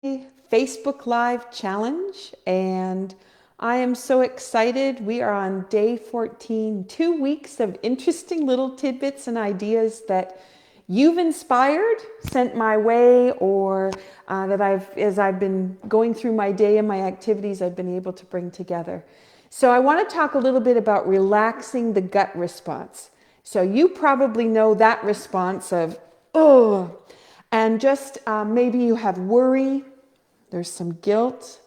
Facebook Live challenge, and I am so excited. We are on day 14, 2 weeks of interesting little tidbits and ideas that you've inspired, sent my way, or that as I've been going through my day and my activities, I've been able to bring together. So I want to talk a little bit about relaxing the gut response. So you probably know that response of, oh, and just maybe you have worry, there's some guilt,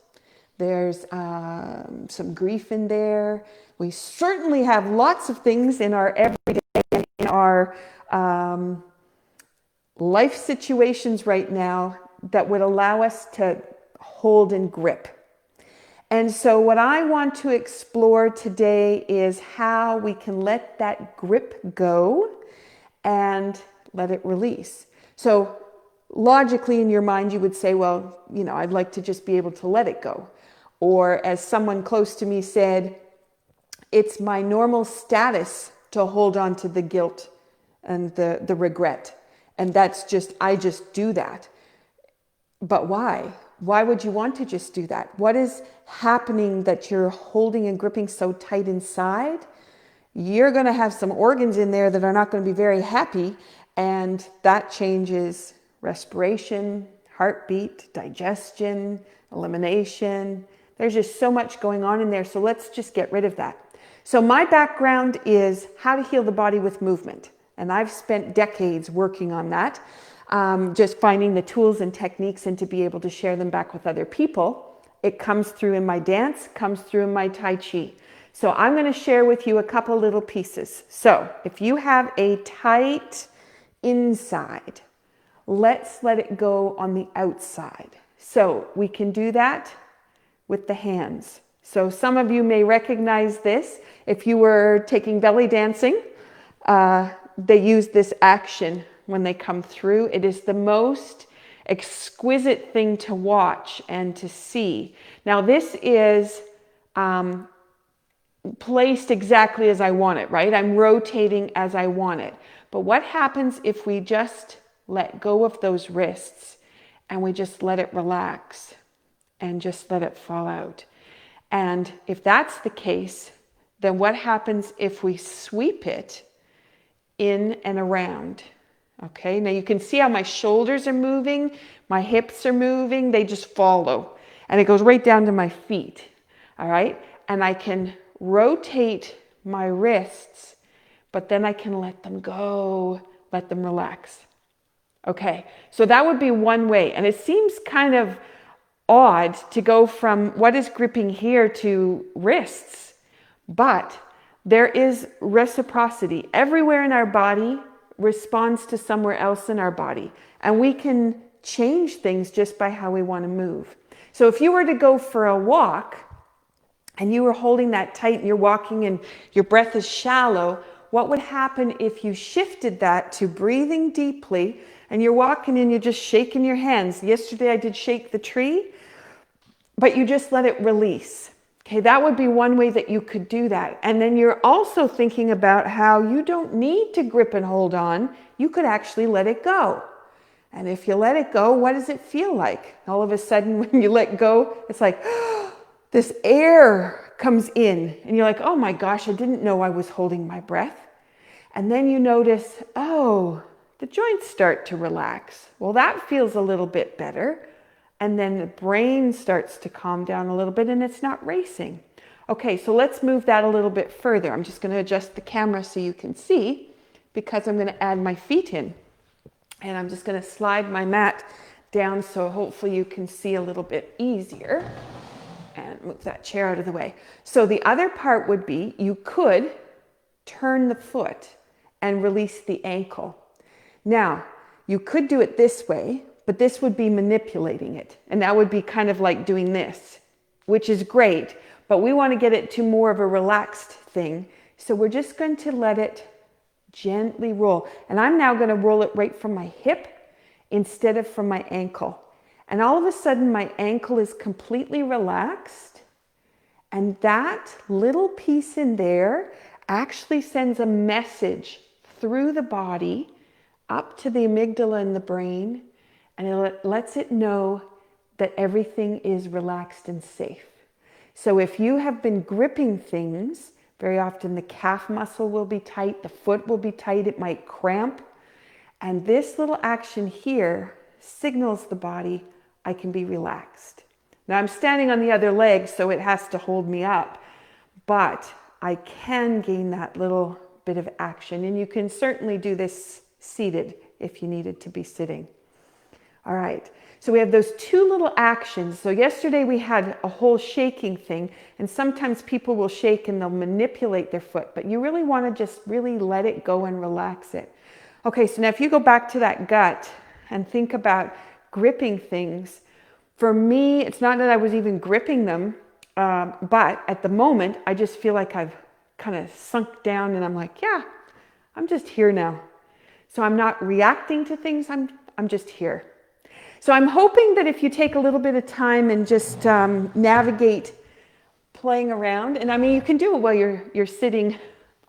there's some grief in there. We certainly have lots of things in our everyday, in our life situations right now that would allow us to hold and grip. And so what I want to explore today is how we can let that grip go and let it release. So logically in your mind, you would say, well, I'd like to just be able to let it go. Or as someone close to me said, it's my normal status to hold on to the guilt and the regret. And I just do that. But why? Why would you want to just do that? What is happening that you're holding and gripping so tight inside? You're going to have some organs in there that are not going to be very happy, and that changes respiration, heartbeat, digestion, elimination. There's just so much going on in there, so let's just get rid of that. So my background is how to heal the body with movement, and I've spent decades working on that. Just finding the tools and techniques and to be able to share them back with other people. It comes through in my dance, comes through in my Tai Chi. So I'm going to share with you a couple little pieces. So if you have a tight inside, let's let it go on the outside. So we can do that with the hands. So some of you may recognize this. If you were taking belly dancing, they use this action when they come through. It is the most exquisite thing to watch and to see. Now this is placed exactly as I want it, right? I'm rotating as I want it. But what happens if we just let go of those wrists and we just let it relax and just let it fall out? And if that's the case, then what happens if we sweep it in and around? Okay, now you can see how my shoulders are moving, my hips are moving, they just follow. And it goes right down to my feet, all right? And I can rotate my wrists, but then I can let them go, let them relax. Okay, so that would be one way. And it seems kind of odd to go from what is gripping here to wrists, but there is reciprocity. Everywhere in our body responds to somewhere else in our body. And we can change things just by how we want to move. So if you were to go for a walk and you were holding that tight and you're walking and your breath is shallow, what would happen if you shifted that to breathing deeply and you're walking and you're just shaking your hands? Yesterday I did shake the tree, but you just let it release. Okay, that would be one way that you could do that. And then you're also thinking about how you don't need to grip and hold on. You could actually let it go. And if you let it go, what does it feel like? All of a sudden, when you let go, it's like this air comes in. And you're like, oh my gosh, I didn't know I was holding my breath. And then you notice, oh, the joints start to relax. Well, that feels a little bit better. And then the brain starts to calm down a little bit and it's not racing. Okay, so let's move that a little bit further. I'm just going to adjust the camera so you can see, because I'm going to add my feet in. And I'm just going to slide my mat down so hopefully you can see a little bit easier. And move that chair out of the way. So the other part would be you could turn the foot and release the ankle. Now, you could do it this way, but this would be manipulating it. And that would be kind of like doing this, which is great, but we want to get it to more of a relaxed thing. So we're just going to let it gently roll. And I'm now going to roll it right from my hip instead of from my ankle. And all of a sudden my ankle is completely relaxed. And that little piece in there actually sends a message through the body up to the amygdala in the brain. And it lets it know that everything is relaxed and safe. So if you have been gripping things, very often the calf muscle will be tight, the foot will be tight, it might cramp. And this little action here signals the body, I can be relaxed. Now I'm standing on the other leg, so it has to hold me up, but I can gain that little bit of action. And you can certainly do this seated if you needed to be sitting. All right, so we have those two little actions. So yesterday we had a whole shaking thing, and sometimes people will shake and they'll manipulate their foot, but you really want to just really let it go and relax it. Okay, so now if you go back to that gut and think about gripping things, for me, it's not that I was even gripping them, but at the moment, I just feel like I've kind of sunk down and I'm like, yeah, I'm just here now. So I'm not reacting to things, I'm just here. So I'm hoping that if you take a little bit of time and just navigate playing around, and I mean, you can do it while you're sitting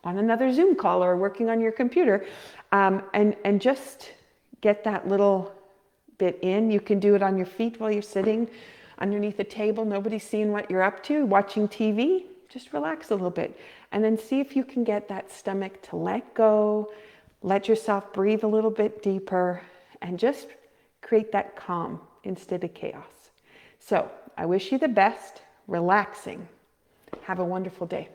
on another Zoom call or working on your computer, and just get that little bit in. You can do it on your feet while you're sitting underneath a table. Nobody's seeing what you're up to, watching TV. Just relax a little bit. And then see if you can get that stomach to let go, let yourself breathe a little bit deeper, and just create that calm instead of chaos. So I wish you the best, relaxing. Have a wonderful day.